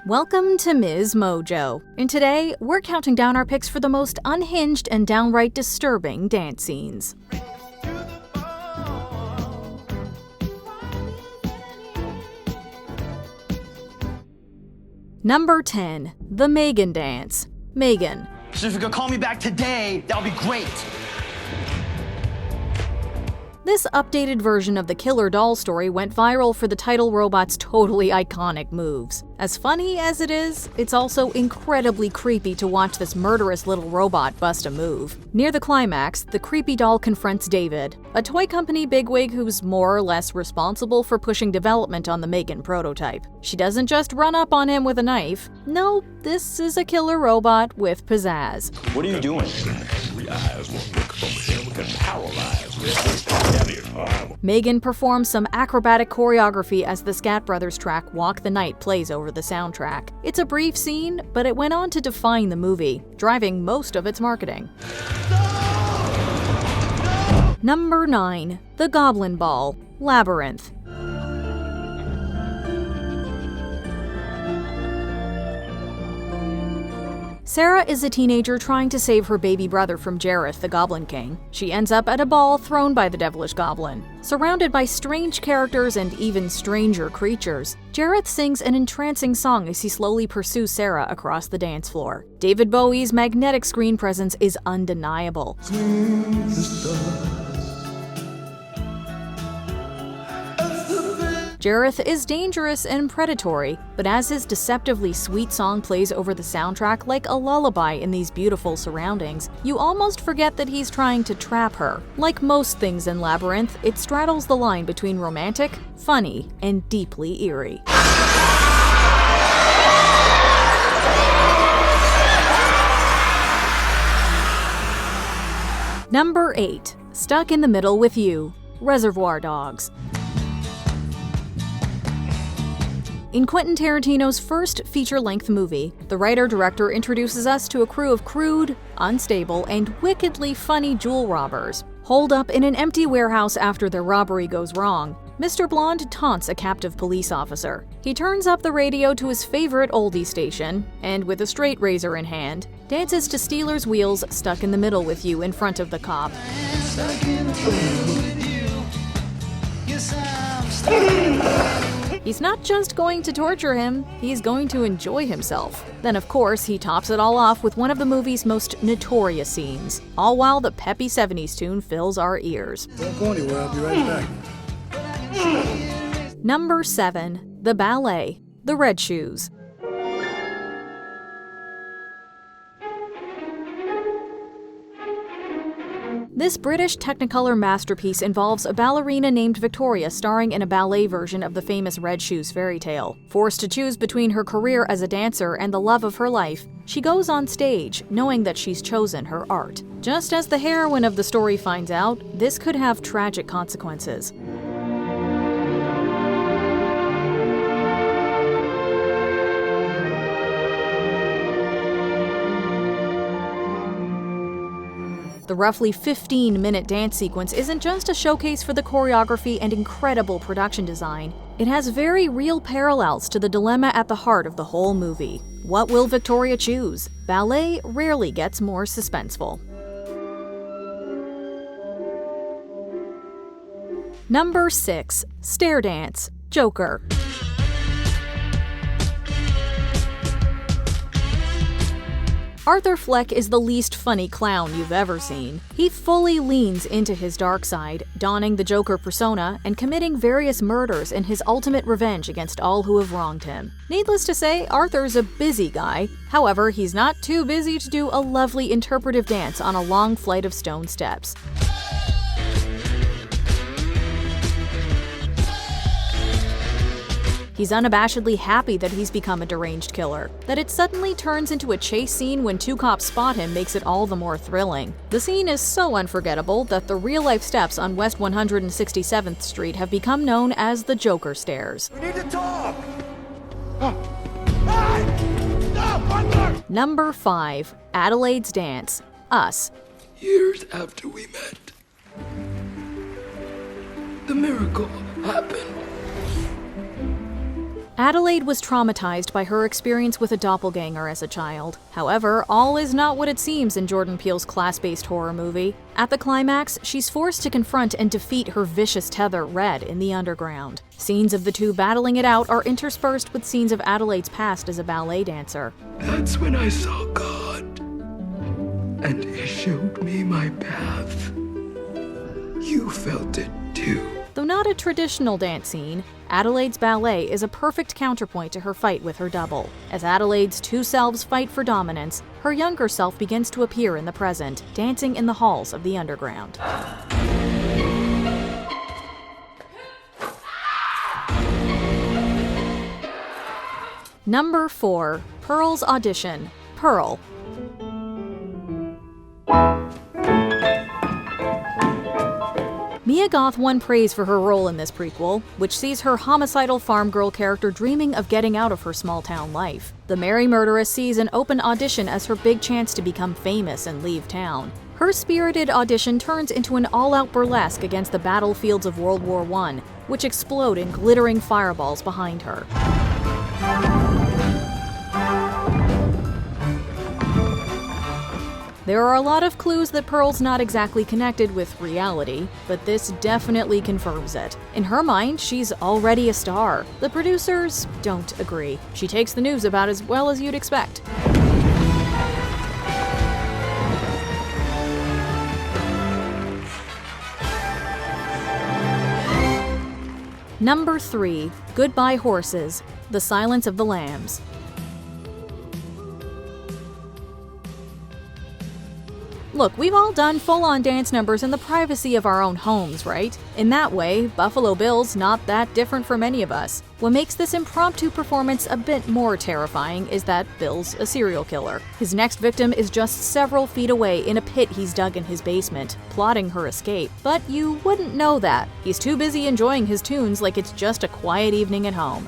Welcome to MsMojo, and today we're counting down our picks for the most unhinged and downright disturbing dance scenes. Number 10. The Megan Dance. Megan. So if you could call me back today, that would be great. This updated version of the killer doll story went viral for the title robot's totally iconic moves. As funny as it is, it's also incredibly creepy to watch this murderous little robot bust a move. Near the climax, the creepy doll confronts David, a toy company bigwig who's more or less responsible for pushing development on the Megan prototype. She doesn't just run up on him with a knife. No, this is a killer robot with pizzazz. What are you doing? Megan performs some acrobatic choreography as the Scat Brothers track Walk the Night plays over the soundtrack. It's a brief scene, but it went on to define the movie, driving most of its marketing. Number 9. The Goblin Ball. Labyrinth. Sarah is a teenager trying to save her baby brother from Jareth, the Goblin King. She ends up at a ball thrown by the devilish goblin. Surrounded by strange characters and even stranger creatures, Jareth sings an entrancing song as he slowly pursues Sarah across the dance floor. David Bowie's magnetic screen presence is undeniable. Jareth is dangerous and predatory, but as his deceptively sweet song plays over the soundtrack like a lullaby in these beautiful surroundings, you almost forget that he's trying to trap her. Like most things in Labyrinth, it straddles the line between romantic, funny, and deeply eerie. Number 8. Stuck in the Middle with You. Reservoir Dogs. In Quentin Tarantino's first feature-length movie, the writer-director introduces us to a crew of crude, unstable, and wickedly funny jewel robbers. Holed up in an empty warehouse after their robbery goes wrong, Mr. Blonde taunts a captive police officer. He turns up the radio to his favorite oldie station, and with a straight razor in hand, dances to Steeler's Wheels' Stuck in the Middle with You in front of the cop. He's not just going to torture him, he's going to enjoy himself. Then of course, he tops it all off with one of the movie's most notorious scenes, all while the peppy 70s tune fills our ears. Don't go anywhere, I'll be right back. Number 7. The Ballet. The Red Shoes. This British Technicolor masterpiece involves a ballerina named Victoria starring in a ballet version of the famous Red Shoes fairy tale. Forced to choose between her career as a dancer and the love of her life, she goes on stage, knowing that she's chosen her art. Just as the heroine of the story finds out, this could have tragic consequences. The roughly 15-minute dance sequence isn't just a showcase for the choreography and incredible production design. It has very real parallels to the dilemma at the heart of the whole movie. What will Victoria choose? Ballet rarely gets more suspenseful. Number 6. Stair Dance. Joker. Arthur Fleck is the least funny clown you've ever seen. He fully leans into his dark side, donning the Joker persona and committing various murders in his ultimate revenge against all who have wronged him. Needless to say, Arthur's a busy guy. However, he's not too busy to do a lovely interpretive dance on a long flight of stone steps. He's unabashedly happy that he's become a deranged killer. That it suddenly turns into a chase scene when two cops spot him makes it all the more thrilling. The scene is so unforgettable that the real-life steps on West 167th Street have become known as the Joker Stairs. We need to talk! Number 5. Adelaide's Dance. Us. Years after we met, the miracle happened. Adelaide was traumatized by her experience with a doppelganger as a child. However, all is not what it seems in Jordan Peele's class-based horror movie. At the climax, she's forced to confront and defeat her vicious tether, Red, in the underground. Scenes of the two battling it out are interspersed with scenes of Adelaide's past as a ballet dancer. That's when I saw God, and He showed me my path. You felt it too. Though not a traditional dance scene, Adelaide's ballet is a perfect counterpoint to her fight with her double. As Adelaide's two selves fight for dominance, her younger self begins to appear in the present, dancing in the halls of the underground. Number 4. Pearl's audition. Pearl. Mia Goth won praise for her role in this prequel, which sees her homicidal farm girl character dreaming of getting out of her small-town life. The Merry Murderess sees an open audition as her big chance to become famous and leave town. Her spirited audition turns into an all-out burlesque against the battlefields of World War I, which explode in glittering fireballs behind her. There are a lot of clues that Pearl's not exactly connected with reality, but this definitely confirms it. In her mind, she's already a star. The producers don't agree. She takes the news about as well as you'd expect. Number 3. Goodbye Horses. The Silence of the Lambs. Look, we've all done full-on dance numbers in the privacy of our own homes, right? In that way, Buffalo Bill's not that different from any of us. What makes this impromptu performance a bit more terrifying is that Bill's a serial killer. His next victim is just several feet away in a pit he's dug in his basement, plotting her escape. But you wouldn't know that. He's too busy enjoying his tunes like it's just a quiet evening at home.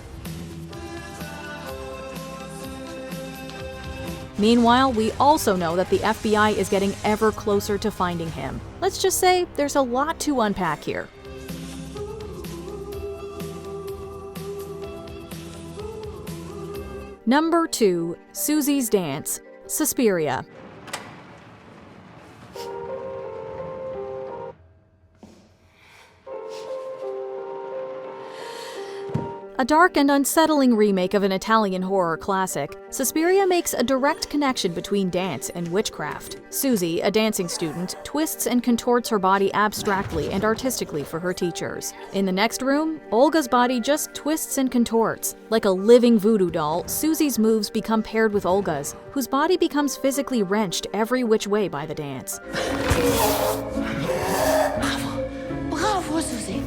Meanwhile, we also know that the FBI is getting ever closer to finding him. Let's just say there's a lot to unpack here. Number 2. Susie's Dance. Suspiria. A dark and unsettling remake of an Italian horror classic, Suspiria makes a direct connection between dance and witchcraft. Susie, a dancing student, twists and contorts her body abstractly and artistically for her teachers. In the next room, Olga's body just twists and contorts. Like a living voodoo doll, Susie's moves become paired with Olga's, whose body becomes physically wrenched every which way by the dance. Bravo, Susie.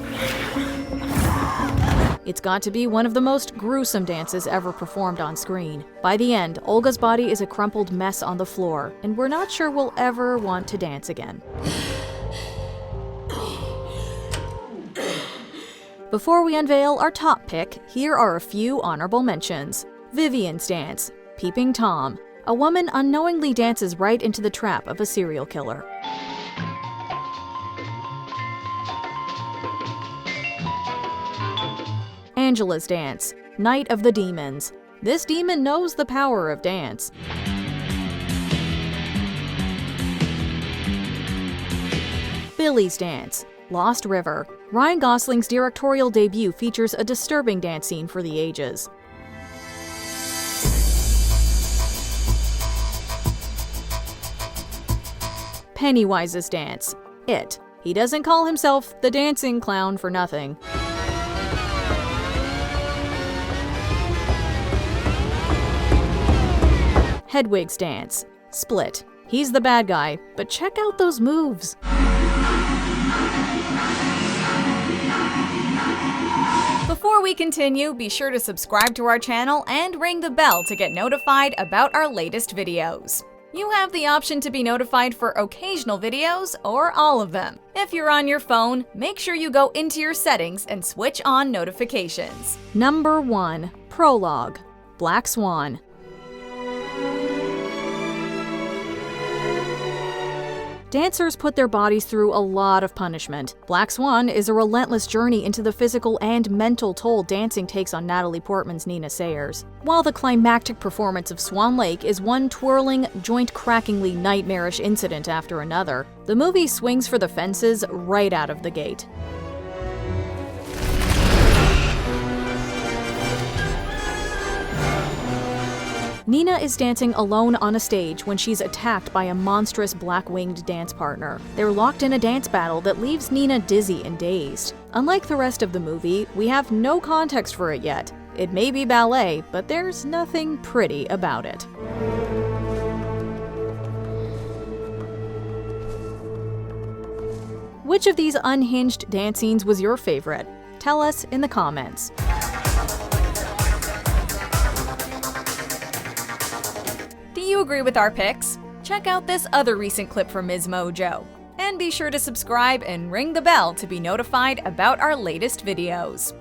It's got to be one of the most gruesome dances ever performed on screen. By the end, Olga's body is a crumpled mess on the floor, and we're not sure we'll ever want to dance again. Before we unveil our top pick, here are a few honorable mentions. Vivian's Dance. Peeping Tom. A woman unknowingly dances right into the trap of a serial killer. Angela's Dance. Night of the Demons. This demon knows the power of dance. Billy's Dance. Lost River. Ryan Gosling's directorial debut features a disturbing dance scene for the ages. Pennywise's Dance. It. He doesn't call himself the dancing clown for nothing. Hedwig's Dance. Split. He's the bad guy, but check out those moves. Before we continue, be sure to subscribe to our channel and ring the bell to get notified about our latest videos. You have the option to be notified for occasional videos or all of them. If you're on your phone, make sure you go into your settings and switch on notifications. Number 1. Prologue. Black Swan. Dancers put their bodies through a lot of punishment. Black Swan is a relentless journey into the physical and mental toll dancing takes on Natalie Portman's Nina Sayers. While the climactic performance of Swan Lake is one twirling, joint-crackingly nightmarish incident after another, the movie swings for the fences right out of the gate. Nina is dancing alone on a stage when she's attacked by a monstrous black-winged dance partner. They're locked in a dance battle that leaves Nina dizzy and dazed. Unlike the rest of the movie, we have no context for it yet. It may be ballet, but there's nothing pretty about it. Which of these unhinged dance scenes was your favorite? Tell us in the comments. Do you agree with our picks? Check out this other recent clip from MsMojo. And be sure to subscribe and ring the bell to be notified about our latest videos.